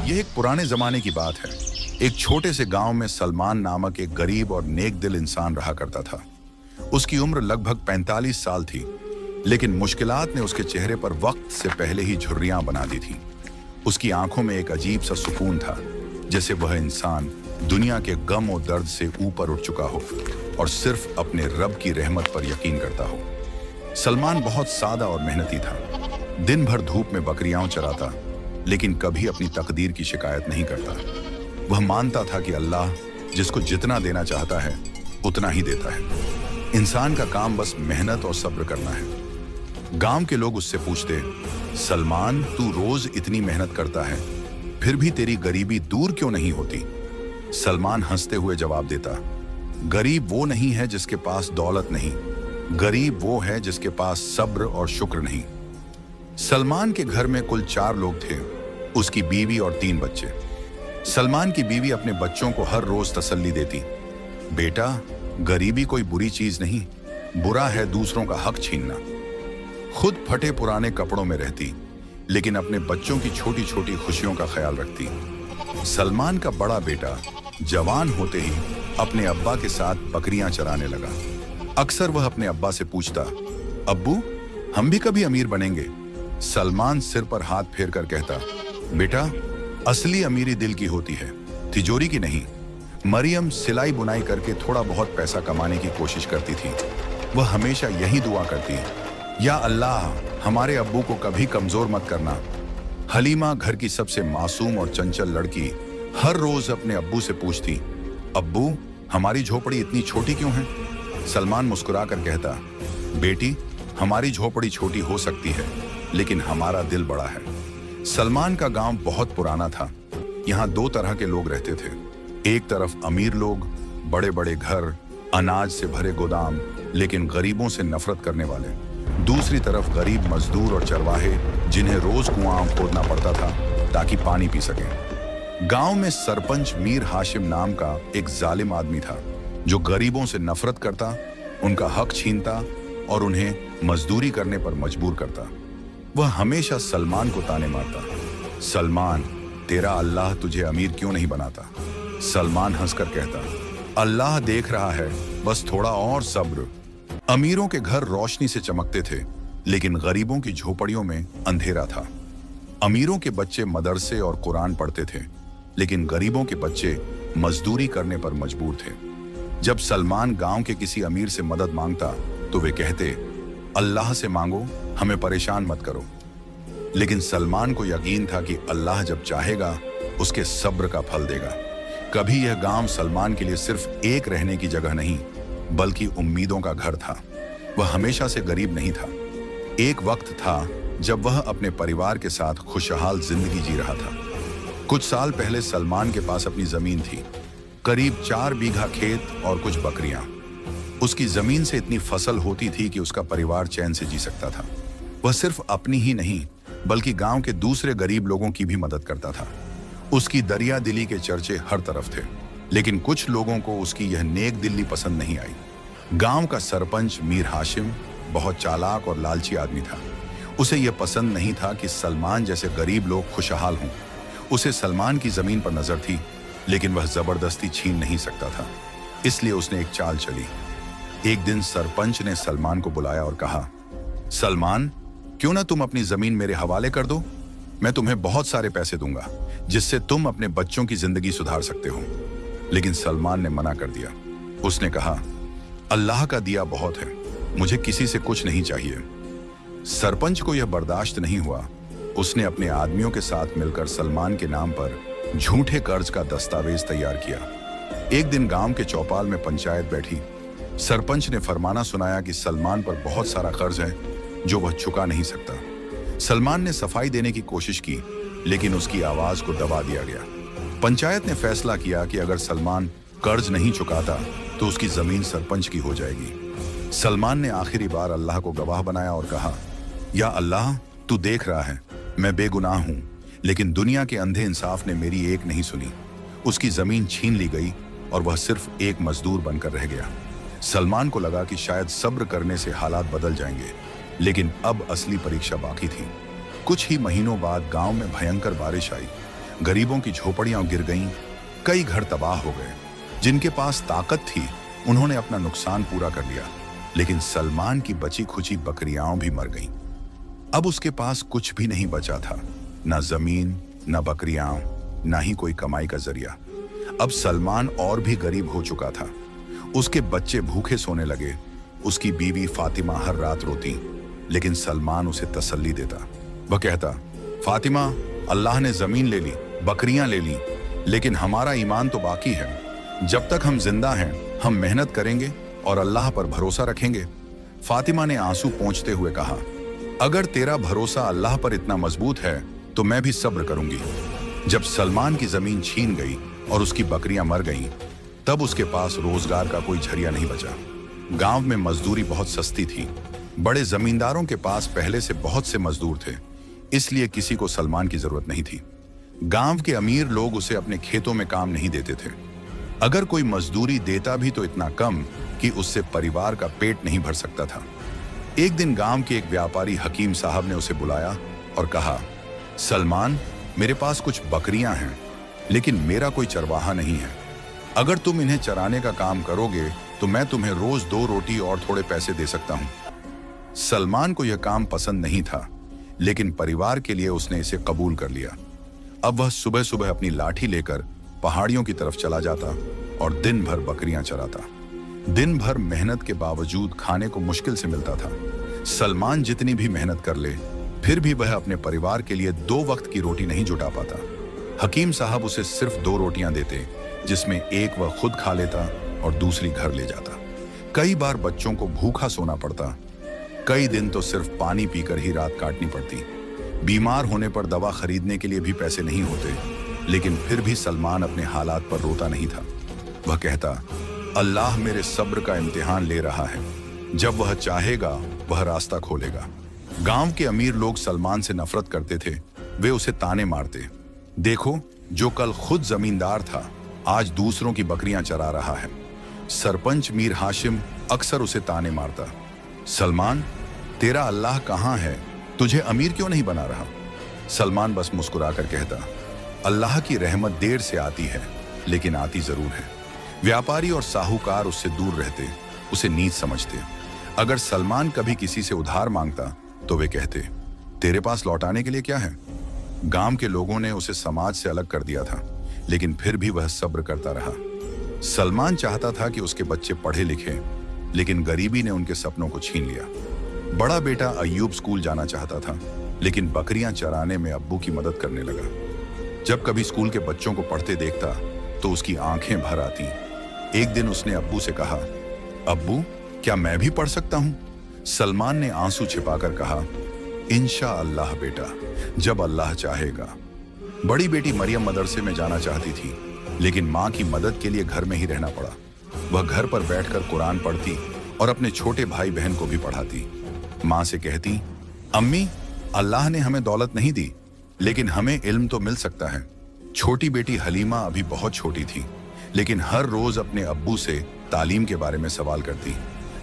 यह एक पुराने जमाने की बात है। एक छोटे से गांव में सलमान नामक एक गरीब और नेक दिल इंसान रहा करता था। उसकी उम्र लगभग 45 साल थी, लेकिन मुश्किलात ने उसके चेहरे पर वक्त से पहले ही झुर्रियां बना दी थी। उसकी आंखों में एक अजीब सा सुकून था, जैसे वह इंसान दुनिया के गम और दर्द से ऊपर उठ चुका हो और सिर्फ अपने रब की रहमत पर यकीन करता हो। सलमान बहुत सादा और मेहनती था। दिन भर धूप में बकरियां चराता, लेकिन कभी अपनी तकदीर की शिकायत नहीं करता। वह मानता था कि अल्लाह जिसको जितना देना चाहता है उतना ही देता है। इंसान का काम बस मेहनत और सब्र करना है। गांव के लोग उससे पूछते, सलमान तू रोज इतनी मेहनत करता है, फिर भी तेरी गरीबी दूर क्यों नहीं होती? सलमान हंसते हुए जवाब देता, गरीब वो नहीं है जिसके पास दौलत नहीं, गरीब वो है जिसके पास सब्र और शुक्र नहीं। सलमान के घर में कुल 4 लोग थे, उसकी बीवी और 3 बच्चे। सलमान की बीवी अपने बच्चों को हर रोज तसल्ली देती, बेटा गरीबी कोई बुरी चीज नहीं, बुरा है दूसरों का हक छीनना। खुद फटे पुराने कपड़ों में रहती, लेकिन अपने बच्चों की छोटी छोटी खुशियों का ख्याल रखती। सलमान का बड़ा बेटा जवान होते ही अपने अब्बा के साथ बकरियां चराने लगा। अक्सर वह अपने अब्बा से पूछता, अब्बू हम भी कभी अमीर बनेंगे? सलमान सिर पर हाथ फेर कर कहता, बेटा असली अमीरी दिल की होती है, तिजोरी की नहीं। मरियम सिलाई बुनाई करके थोड़ा बहुत पैसा कमाने की कोशिश करती थी। वह हमेशा यही दुआ करती, या अल्लाह हमारे अब्बू को कभी कमजोर मत करना। हलीमा घर की सबसे मासूम और चंचल लड़की हर रोज अपने अब्बू से पूछती, अब्बू हमारी झोपड़ी इतनी छोटी क्यों है? सलमान मुस्कुरा कर कहता, बेटी हमारी झोपड़ी छोटी हो सकती है, लेकिन हमारा दिल बड़ा है। सलमान का गांव बहुत पुराना था। यहाँ 2 तरह के लोग रहते थे। एक तरफ अमीर लोग, बड़े बड़े घर, अनाज से भरे गोदाम, लेकिन गरीबों से नफरत करने वाले। दूसरी तरफ गरीब मजदूर और चरवाहे, जिन्हें रोज कुआं खोदना पड़ता था ताकि पानी पी सकें। गांव में सरपंच मीर हाशिम नाम का एक जालिम आदमी था, जो गरीबों से नफरत करता, उनका हक छीनता और उन्हें मजदूरी करने पर मजबूर करता। वह हमेशा सलमान को ताने मारता, सलमान तेरा अल्लाह तुझे अमीर क्यों नहीं बनाता? सलमान हंसकर कहता, अल्लाह देख रहा है, बस थोड़ा और सब्र। अमीरों के घर रोशनी से चमकते थे, लेकिन गरीबों की झोपड़ियों में अंधेरा था। अमीरों के बच्चे मदरसे और कुरान पढ़ते थे, लेकिन गरीबों के बच्चे मजदूरी करने पर मजबूर थे। जब सलमान गांव के किसी अमीर से मदद मांगता तो वे कहते, अल्लाह से मांगो, हमें परेशान मत करो। लेकिन सलमान को यकीन था कि अल्लाह जब चाहेगा उसके सब्र का फल देगा। कभी यह गांव सलमान के लिए सिर्फ एक रहने की जगह नहीं, बल्कि उम्मीदों का घर था। वह हमेशा से गरीब नहीं था। एक वक्त था जब वह अपने परिवार के साथ खुशहाल जिंदगी जी रहा था। कुछ साल पहले सलमान के पास अपनी जमीन थी, करीब 4 बीघा खेत और कुछ बकरियां। उसकी जमीन से इतनी फसल होती थी कि उसका परिवार चैन से जी सकता था। वह सिर्फ अपनी ही नहीं, बल्कि गांव के दूसरे गरीब लोगों की भी मदद करता था। उसकी दरिया दिली के चर्चे हर तरफ थे, लेकिन कुछ लोगों को उसकी यह नेक दिली पसंद नहीं आई। गांव का सरपंच मीर हाशिम बहुत चालाक और लालची आदमी था। उसे यह पसंद नहीं था कि सलमान जैसे गरीब लोग खुशहाल हों। उसे सलमान की जमीन पर नजर थी, लेकिन वह जबरदस्ती छीन नहीं सकता था। इसलिए उसने एक चाल चली। एक दिन सरपंच ने सलमान को बुलाया और कहा, सलमान क्यों ना तुम अपनी जमीन मेरे हवाले कर दो? मैं तुम्हें बहुत सारे पैसे दूंगा, जिससे तुम अपने बच्चों की जिंदगी सुधार सकते हो। लेकिन सलमान ने मना कर दिया। उसने कहा, अल्लाह का दिया बहुत है, मुझे किसी से कुछ नहीं चाहिए। सरपंच को यह बर्दाश्त नहीं हुआ। उसने अपने आदमियों के साथ मिलकर सलमान के नाम पर झूठे कर्ज का दस्तावेज तैयार किया। एक दिन गांव के चौपाल में पंचायत बैठी। सरपंच ने फरमाना सुनाया कि सलमान पर बहुत सारा कर्ज है जो वह चुका नहीं सकता। सलमान ने सफाई देने की कोशिश की, लेकिन उसकी आवाज को दबा दिया गया। पंचायत ने फैसला किया कि अगर सलमान कर्ज नहीं चुकाता तो उसकी जमीन सरपंच की हो जाएगी। सलमान ने आखिरी बार अल्लाह को गवाह बनाया और कहा, या अल्लाह तू देख रहा है, मैं बेगुनाह हूं, लेकिन दुनिया के अंधे इंसाफ ने मेरी एक नहीं सुनी। उसकी जमीन छीन ली गई और वह सिर्फ एक मजदूर बनकर रह गया। सलमान को लगा कि शायद सब्र करने से हालात बदल जाएंगे, लेकिन अब असली परीक्षा बाकी थी। कुछ ही महीनों बाद गांव में भयंकर बारिश आई। गरीबों की झोपड़ियां गिर गईं, कई घर तबाह हो गए। जिनके पास ताकत थी उन्होंने अपना नुकसान पूरा कर लिया, लेकिन सलमान की बची खुची बकरियां भी मर गईं। अब उसके पास कुछ भी नहीं बचा था, ना जमीन, ना बकरियां, ना ही कोई कमाई का जरिया। अब सलमान और भी गरीब हो चुका था। उसके बच्चे भूखे सोने लगे, उसकी बीवी फातिमा हर रात रोती, लेकिन सलमान उसे तसल्ली देता। वह कहता, फातिमा, अल्लाह ने जमीन ले ली, बकरियां ले ली, लेकिन हमारा ईमान तो बाकी है। जब तक हम जिंदा हैं हम मेहनत करेंगे और अल्लाह पर भरोसा रखेंगे। फातिमा ने आंसू पोंछते हुए कहा, अगर तेरा भरोसा अल्लाह पर इतना मजबूत है तो मैं भी सब्र करूंगी। जब सलमान की जमीन छीन गई और उसकी बकरियां मर गईं, तब उसके पास रोजगार का कोई झरिया नहीं बचा। गांव में मजदूरी बहुत सस्ती थी। बड़े जमींदारों के पास पहले से बहुत से मजदूर थे, इसलिए किसी को सलमान की जरूरत नहीं थी। गांव के अमीर लोग उसे अपने खेतों में काम नहीं देते थे। अगर कोई मजदूरी देता भी तो इतना कम कि उससे परिवार का पेट नहीं भर सकता था। एक दिन गांव के एक व्यापारी हकीम साहब ने उसे बुलाया और कहा, सलमान, मेरे पास कुछ बकरियां हैं, लेकिन मेरा कोई चरवाहा नहीं है। अगर तुम इन्हें चराने का काम करोगे तो मैं तुम्हें रोज 2 रोटी और थोड़े पैसे दे सकता हूं। सलमान को यह काम पसंद नहीं था, लेकिन परिवार के लिए उसने इसे कबूल कर लिया। अब वह सुबह सुबह अपनी लाठी लेकर पहाड़ियों की तरफ चला जाता और दिन भर बकरियां चराता। दिन भर मेहनत के बावजूद खाने को मुश्किल से मिलता था। सलमान जितनी भी मेहनत कर ले, फिर भी वह अपने परिवार के लिए 2 वक्त की रोटी नहीं जुटा पाता। हकीम साहब उसे सिर्फ 2 रोटियां देते, जिसमें एक वह खुद खा लेता और दूसरी घर ले जाता। कई बार बच्चों को भूखा सोना पड़ता, कई दिन तो सिर्फ पानी पीकर ही रात काटनी पड़ती। बीमार होने पर दवा खरीदने के लिए भी पैसे नहीं होते, लेकिन फिर भी सलमान अपने हालात पर रोता नहीं था। वह कहता, अल्लाह मेरे सब्र का इम्तिहान ले रहा है, जब वह चाहेगा वह रास्ता खोलेगा। गांव के अमीर लोग सलमान से नफरत करते थे। वे उसे ताने मारते, देखो, जो कल खुद जमींदार था आज दूसरों की बकरियां चरा रहा है। सरपंच मीर हाशिम अक्सर उसे ताने मारता, सलमान, तेरा अल्लाह कहाँ है, तुझे अमीर क्यों नहीं बना रहा? सलमान बस मुस्कुराकर कहता, अल्लाह की रहमत देर से आती है, लेकिन आती जरूर है। व्यापारी और साहूकार उससे दूर रहते, उसे नीच समझते। अगर सलमान कभी किसी से उधार मांगता तो वे कहते, तेरे पास लौटाने के लिए क्या है? गांव के लोगों ने उसे समाज से अलग कर दिया था, लेकिन फिर भी वह सब्र करता रहा। सलमान चाहता था कि उसके बच्चे पढ़े लिखें, लेकिन गरीबी ने उनके सपनों को छीन लिया। बड़ा बेटा अय्यूब स्कूल जाना चाहता था, लेकिन बकरियां चराने में अब्बू की मदद करने लगा। जब कभी स्कूल के बच्चों को पढ़ते देखता तो उसकी आंखें भर आती। एक दिन उसने अब्बू से कहा, अब्बू, क्या मैं भी पढ़ सकता हूं? सलमान ने आंसू छिपाकर कहा, इंशा अल्लाह बेटा, जब अल्लाह चाहेगा। बड़ी बेटी मरियम मदरसे में जाना चाहती थी, लेकिन माँ की मदद के लिए घर में ही रहना पड़ा। वह घर पर बैठकर कुरान पढ़ती और अपने छोटे भाई बहन को भी पढ़ाती। माँ से कहती, अम्मी, अल्लाह ने हमें दौलत नहीं दी, लेकिन हमें इल्म तो मिल सकता है। छोटी बेटी हलीमा अभी बहुत छोटी थी, लेकिन हर रोज अपने अब्बू से तालीम के बारे में सवाल करती।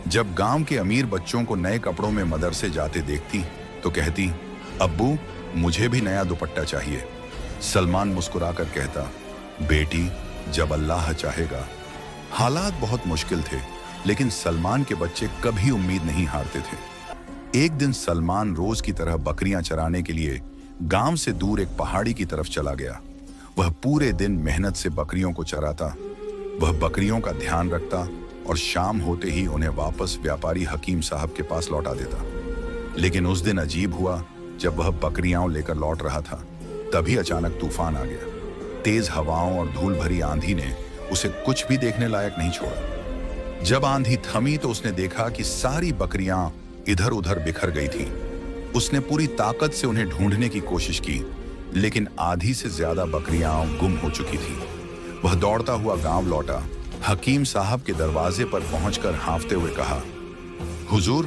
जब गांव के अमीर बच्चों को नए कपड़ों में मदरसे जाते देखती तो कहती, अब्बू, मुझे भी नया दुपट्टा चाहिए। सलमान मुस्कुराकर कहता, बेटी, जब अल्लाह चाहेगा। हालात बहुत मुश्किल थे, लेकिन सलमान के बच्चे कभी उम्मीद नहीं हारते थे। एक दिन सलमान रोज की तरह बकरियां चराने के लिए गांव से दूर एक पहाड़ी की तरफ चला गया। वह पूरे दिन मेहनत से बकरियों को चराता, वह बकरियों का ध्यान रखता और शाम होते ही उन्हें वापस व्यापारी हकीम साहब के पास लौटा देता। लेकिन उस दिन अजीब हुआ। जब वह बकरियां लेकर लौट रहा था, तभी अचानक तूफान आ गया। तेज हवाओं और धूल भरी आंधी ने उसे कुछ भी देखने लायक नहीं छोड़ा। जब आंधी थमी तो उसने देखा कि सारी बकरियां इधर उधर बिखर गई थीं। उसने पूरी ताकत से उन्हें ढूंढने की कोशिश की, लेकिन आधी से ज्यादा बकरियां गुम हो चुकी थीं। वह दौड़ता हुआ गांव लौटा। हकीम साहब के दरवाजे पर पहुंचकर हांफते हुए कहा, हुजूर,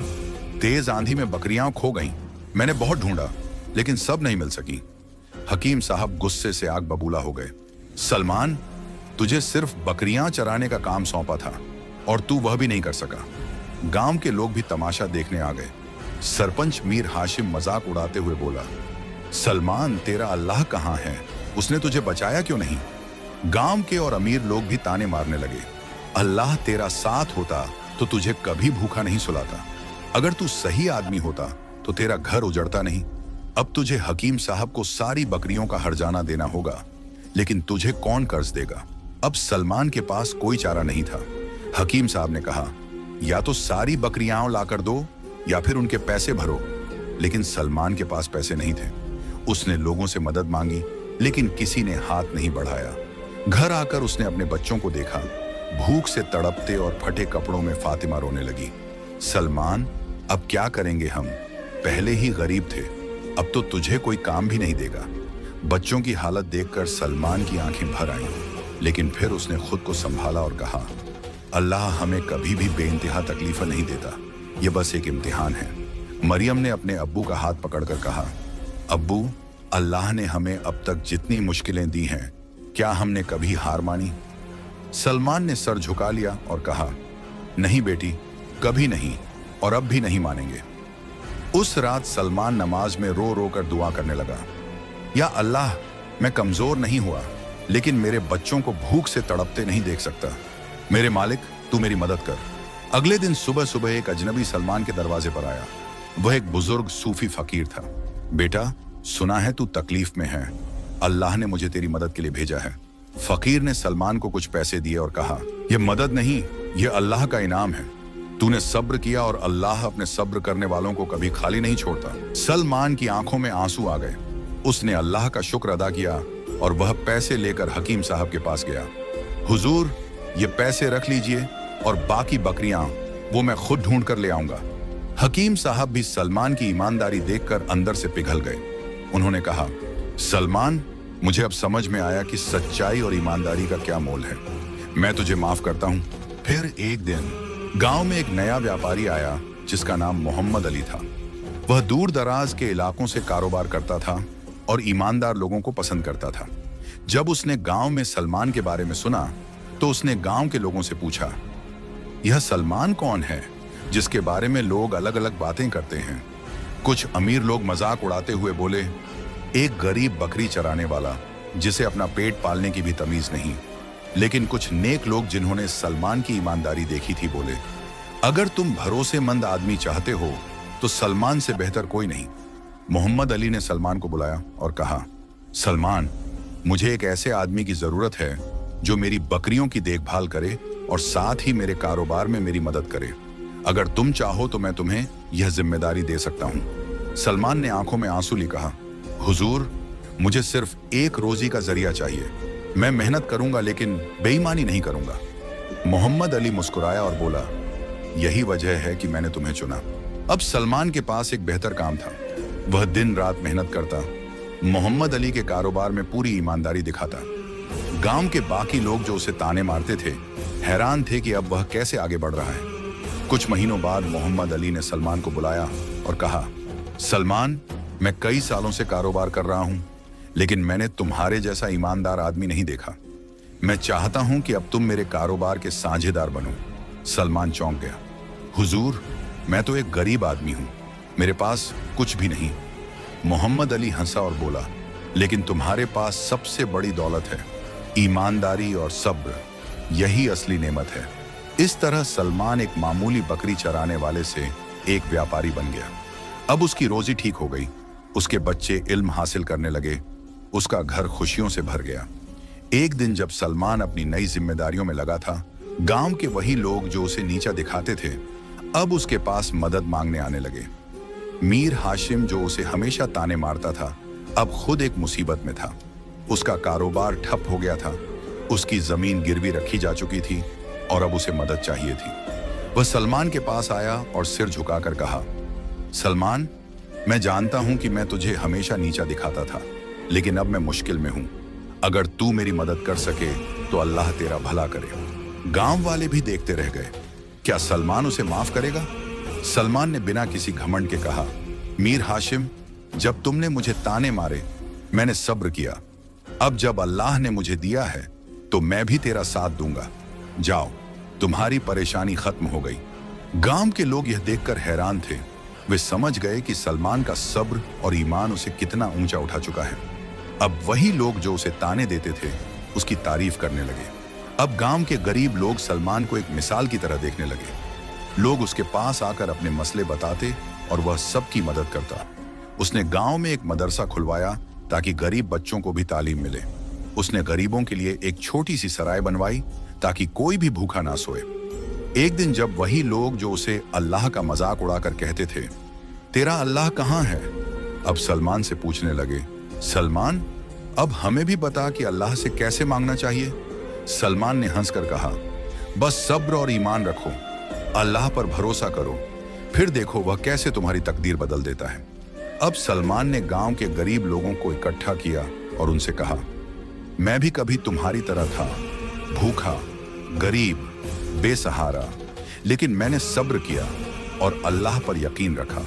तेज आंधी में बकरियां खो गईं। मैंने बहुत ढूंढा, लेकिन सब नहीं मिल सकी। हकीम साहब गुस्से से आग बबूला हो गए। सलमान, तुझे सिर्फ बकरियां चराने का काम सौंपा था और तू वह भी नहीं कर सका। गांव के लोग भी तमाशा देखने आ गए। सरपंच मीर हाशिम मजाक उड़ाते हुए बोला, सलमान, तेरा अल्लाह कहाँ है? उसने तुझे बचाया क्यों नहीं? गांव के और अमीर लोग भी ताने मारने लगे। अल्लाह तेरा साथ होता तो तुझे कभी भूखा नहीं सुलाता। अगर तू सही आदमी होता तो तेरा घर उजड़ता नहीं। अब तुझे हकीम साहब को सारी बकरियों का हर्जाना देना होगा, लेकिन तुझे कौन कर्ज देगा? अब सलमान के पास कोई चारा नहीं था। हकीम साहब ने कहा, या तो सारी बकरियां लाकर दो या फिर उनके पैसे भरो। लेकिन सलमान के पास पैसे नहीं थे। उसने लोगों से मदद मांगी, लेकिन किसी ने हाथ नहीं बढ़ाया। घर आकर उसने अपने बच्चों को देखा, भूख से तड़पते और फटे कपड़ों में फातिमा रोने लगी। सलमान, अब क्या करेंगे हम? पहले ही गरीब थे, अब तो तुझे कोई काम भी नहीं देगा। बच्चों की हालत देखकर सलमान की आंखें भर आईं, लेकिन फिर उसने खुद को संभाला और कहा, अल्लाह हमें कभी भी बेइंतहा तकलीफें नहीं देता, ये बस एक इम्तिहान है। मरियम ने अपने अब्बू का हाथ पकड़कर कहा, अब्बू, अल्लाह ने हमें अब तक जितनी मुश्किलें दी हैं, क्या हमने कभी हार मानी? सलमान ने सर झुका लिया और कहा, नहीं बेटी, कभी नहीं, और अब भी नहीं मानेंगे। उस रात सलमान नमाज में रो रो कर दुआ करने लगा, या अल्लाह, मैं कमजोर नहीं हुआ, लेकिन मेरे बच्चों को भूख से तड़पते नहीं देख सकता। मेरे मालिक, तू मेरी मदद कर। अगले दिन सुबह सुबह एक अजनबी सलमान के दरवाजे पर आया। वह एक बुजुर्ग सूफी फकीर था। बेटा, सुना है तू तकलीफ में है, अल्लाह ने मुझे तेरी मदद के लिए भेजा है। फकीर ने सलमान को कुछ पैसे दिए और कहा, यह मदद नहीं, यह अल्लाह का इनाम है। तूने सब्र किया और अल्लाह अपने सब्र करने वालों को कभी खाली नहीं छोड़ता। सलमान की आंखों में आंसू आ गए। उसने अल्लाह का शुक्र अदा किया और वह पैसे लेकर हकीम साहब के पास गया। हुजूर, ये पैसे रख लीजिए और बाकी बकरियां वो मैं खुद ढूंढ कर ले आऊंगा। हकीम साहब भी सलमान की ईमानदारी देखकर अंदर से पिघल गए। उन्होंने कहा, सलमान, मुझे अब समझ में आया कि सच्चाई और ईमानदारी का क्या मोल है। मैं तुझे माफ करता हूं। फिर एक दिन गांव में एक नया व्यापारी आया जिसका नाम मोहम्मद अली था। वह दूर दराज के इलाकों से कारोबार करता था और ईमानदार लोगों को पसंद करता था। जब उसने गांव में सलमान के बारे में सुना तो उसने गांव के लोगों से पूछा, यह सलमान कौन है जिसके बारे में लोग अलग अलग बातें करते हैं? कुछ अमीर लोग मजाक उड़ाते हुए बोले, एक गरीब बकरी चराने वाला जिसे अपना पेट पालने की भी तमीज नहीं। लेकिन कुछ नेक लोग जिन्होंने सलमान की ईमानदारी देखी थी बोले, अगर तुम भरोसेमंद आदमी चाहते हो तो सलमान से बेहतर कोई नहीं। मोहम्मद अली ने सलमान को बुलाया और कहा, सलमान, मुझे एक ऐसे आदमी की जरूरत है जो मेरी बकरियों की देखभाल करे और साथ ही मेरे कारोबार में मेरी मदद करे। अगर तुम चाहो तो मैं तुम्हें यह जिम्मेदारी दे सकता हूं। सलमान ने आंखों में आंसू लिए कहा, हुजूर, मुझे सिर्फ एक रोजी का जरिया चाहिए। मैं मेहनत करूंगा लेकिन बेईमानी नहीं करूंगा। मोहम्मद अली मुस्कुराया और बोला, यही वजह है कि मैंने तुम्हें चुना। अब सलमान के पास एक बेहतर काम था। वह दिन रात मेहनत करता, मोहम्मद अली के कारोबार में पूरी ईमानदारी दिखाता। गांव के बाकी लोग जो उसे ताने मारते थे हैरान थे कि अब वह कैसे आगे बढ़ रहा है। कुछ महीनों बाद मोहम्मद अली ने सलमान को बुलाया और कहा, सलमान, मैं कई सालों से कारोबार कर रहा हूं, लेकिन मैंने तुम्हारे जैसा ईमानदार आदमी नहीं देखा। मैं चाहता हूं कि अब तुम मेरे कारोबार के साझेदार बनो। सलमान चौंक गया, हुजूर, मैं तो एक गरीब आदमी हूं, मेरे पास कुछ भी नहीं। मोहम्मद अली हंसा और बोला, लेकिन तुम्हारे पास सबसे बड़ी दौलत है, ईमानदारी और सब्र, यही असली नेमत है। इस तरह सलमान एक मामूली बकरी चराने वाले से एक व्यापारी बन गया। अब उसकी रोजी ठीक हो गई, उसके बच्चे इल्म हासिल करने लगे, उसका घर खुशियों से भर गया। एक दिन जब सलमान अपनी नई जिम्मेदारियों में लगा था, गांव के वही लोग जो उसे नीचा दिखाते थे अब उसके पास मदद मांगने आने लगे। मीर हाशिम, जो उसे हमेशा ताने मारता था, अब खुद एक मुसीबत में था। उसका कारोबार ठप हो गया था, उसकी जमीन गिरवी रखी जा चुकी थी और अब उसे मदद चाहिए थी। वह सलमान के पास आया और सिर झुकाकर कहा, सलमान, मैं जानता हूं कि मैं तुझे हमेशा नीचा दिखाता था, लेकिन अब मैं मुश्किल में हूं। अगर तू मेरी मदद कर सके तो अल्लाह तेरा भला करे। गांव वाले भी देखते रह गए, क्या सलमान उसे माफ करेगा? सलमान ने बिना किसी घमंड के कहा, मीर हाशिम, जब तुमने मुझे ताने मारे मैंने सब्र किया, अब जब अल्लाह ने मुझे दिया है तो मैं भी तेरा साथ दूंगा। जाओ, तुम्हारी परेशानी खत्म हो गई। गांव के लोग यह देखकर हैरान थे। वे समझ गए कि सलमान का सब्र और ईमान उसे कितना ऊंचा उठा चुका है। अब वही लोग जो उसे ताने देते थे उसकी तारीफ करने लगे। अब गांव के गरीब लोग सलमान को एक मिसाल की तरह देखने लगे। लोग उसके पास आकर अपने मसले बताते और वह सबकी मदद करता। उसने गांव में एक मदरसा खुलवाया ताकि गरीब बच्चों को भी तालीम मिले। उसने गरीबों के लिए एक छोटी सी सराय बनवाई ताकि कोई भी भूखा ना सोए। एक दिन जब वही लोग जो उसे अल्लाह का मजाक उड़ाकर कहते थे, तेरा अल्लाह कहाँ है, अब सलमान से पूछने लगे, सलमान अब हमें भी बता कि अल्लाह से कैसे मांगना चाहिए। सलमान ने हंसकर कहा, बस सब्र और ईमान रखो, अल्लाह पर भरोसा करो, फिर देखो वह कैसे तुम्हारी तकदीर बदल देता है। अब सलमान ने गांव के गरीब लोगों को इकट्ठा किया और उनसे कहा, मैं भी कभी तुम्हारी तरह था, भूखा, गरीब, बेसहारा, लेकिन मैंने सब्र किया और अल्लाह पर यकीन रखा।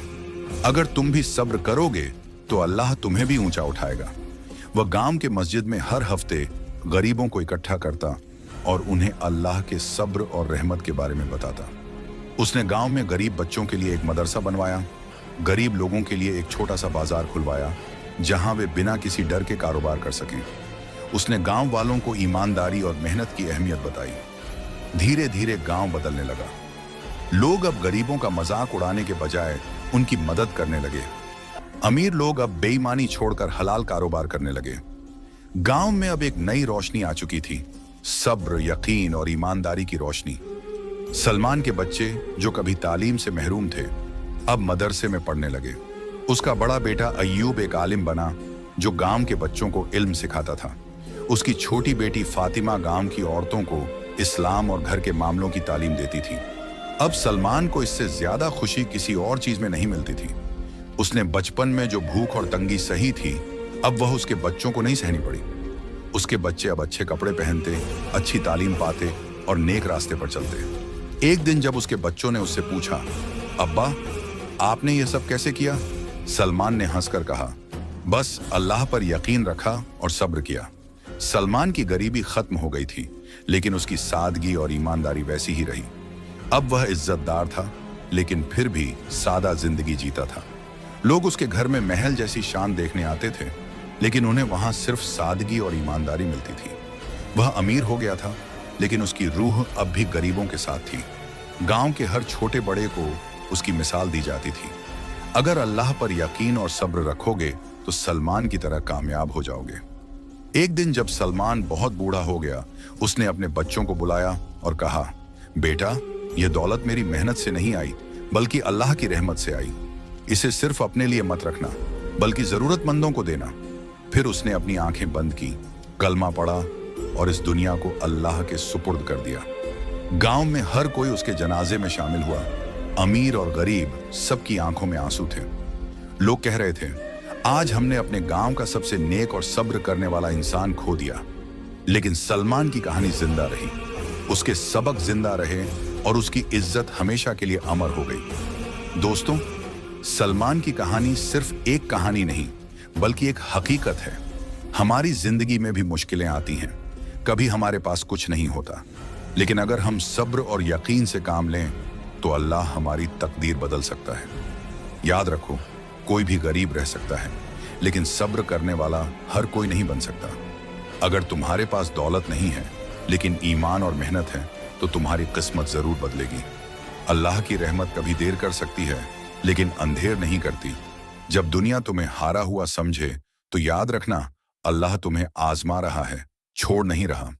अगर तुम भी सब्र करोगे तो अल्लाह तुम्हें भी ऊंचा उठाएगा। वह गांव के मस्जिद में हर हफ्ते गरीबों को इकट्ठा करता और उन्हें अल्लाह के सब्र और रहमत के बारे में बताता। उसने गांव में गरीब बच्चों के लिए एक मदरसा बनवाया, गरीब लोगों के लिए एक छोटा सा बाजार खुलवाया जहां वे बिना किसी डर के कारोबार कर सकें। उसने गांव वालों को ईमानदारी और मेहनत की अहमियत बताई। धीरे धीरे गांव बदलने लगा। लोग अब गरीबों का मजाक उड़ाने के बजाय उनकी मदद करने लगे। अमीर लोग अब बेईमानी छोड़कर हलाल कारोबार करने लगे। गांव में अब एक नई रोशनी आ चुकी थी, सब्र, यकीन और ईमानदारी की रोशनी। सलमान के बच्चे जो कभी तालीम से महरूम थे अब मदरसे में पढ़ने लगे। उसका बड़ा बेटा अय्यूब एक आलिम बना जो गांव के बच्चों को इल्म सिखाता था। उसकी छोटी बेटी फातिमा गांव की औरतों को इस्लाम और घर के मामलों की तालीम देती थी। अब सलमान को इससे ज्यादा खुशी किसी और चीज में नहीं मिलती थी। उसने बचपन में जो भूख और तंगी सही थी अब वह उसके बच्चों को नहीं सहनी पड़ी। उसके बच्चे अब अच्छे कपड़े पहनते, अच्छी तालीम पाते और नेक रास्ते पर चलते। एक दिन जब उसके बच्चों ने उससे पूछा, अब्बा आपने ये सब कैसे किया? सलमान ने हंसकर कहा, बस अल्लाह पर यकीन रखा और सब्र किया। सलमान की गरीबी खत्म हो गई थी, लेकिन उसकी सादगी और ईमानदारी वैसी ही रही। अब वह इज्जतदार था, लेकिन फिर भी सादा जिंदगी जीता था। लोग उसके घर में महल जैसी शान देखने आते थे, लेकिन उन्हें वहां सिर्फ सादगी और ईमानदारी मिलती थी। वह अमीर हो गया था, लेकिन उसकी रूह अब भी गरीबों के साथ थी। गांव के हर छोटे बड़े को उसकी मिसाल दी जाती थी। अगर अल्लाह पर यकीन और सब्र रखोगे तो सलमान की तरह कामयाब हो जाओगे। एक दिन जब सलमान बहुत बूढ़ा हो गया, उसने अपने बच्चों को बुलाया और कहा, बेटा यह दौलत मेरी मेहनत से नहीं आई, बल्कि अल्लाह की रहमत से आई। इसे सिर्फ अपने लिए मत रखना, बल्कि जरूरतमंदों को देना। फिर उसने अपनी आंखें बंद की, कलमा पढ़ा और इस दुनिया को अल्लाह के सुपुर्द कर दिया। गांव में हर कोई उसके जनाजे में शामिल हुआ। अमीर और गरीब सबकी आंखों में आंसू थे। लोग कह रहे थे, आज हमने अपने गांव का सबसे नेक और सब्र करने वाला इंसान खो दिया। लेकिन सलमान की कहानी जिंदा रही, उसके सबक जिंदा रहे और उसकी इज्जत हमेशा के लिए अमर हो गई। दोस्तों, सलमान की कहानी सिर्फ एक कहानी नहीं, बल्कि एक हकीकत है। हमारी जिंदगी में भी मुश्किलें आती हैं, कभी हमारे पास कुछ नहीं होता, लेकिन अगर हम सब्र और यकीन से काम लें तो अल्लाह हमारी तकदीर बदल सकता है। याद रखो, कोई भी गरीब रह सकता है, लेकिन सब्र करने वाला हर कोई नहीं बन सकता। अगर तुम्हारे पास दौलत नहीं है, लेकिन ईमान और मेहनत है, तो तुम्हारी किस्मत जरूर बदलेगी। अल्लाह की रहमत कभी देर कर सकती है, लेकिन अंधेर नहीं करती। जब दुनिया तुम्हें हारा हुआ समझे, तो याद रखना, अल्लाह तुम्हें आजमा रहा है, छोड़ नहीं रहा।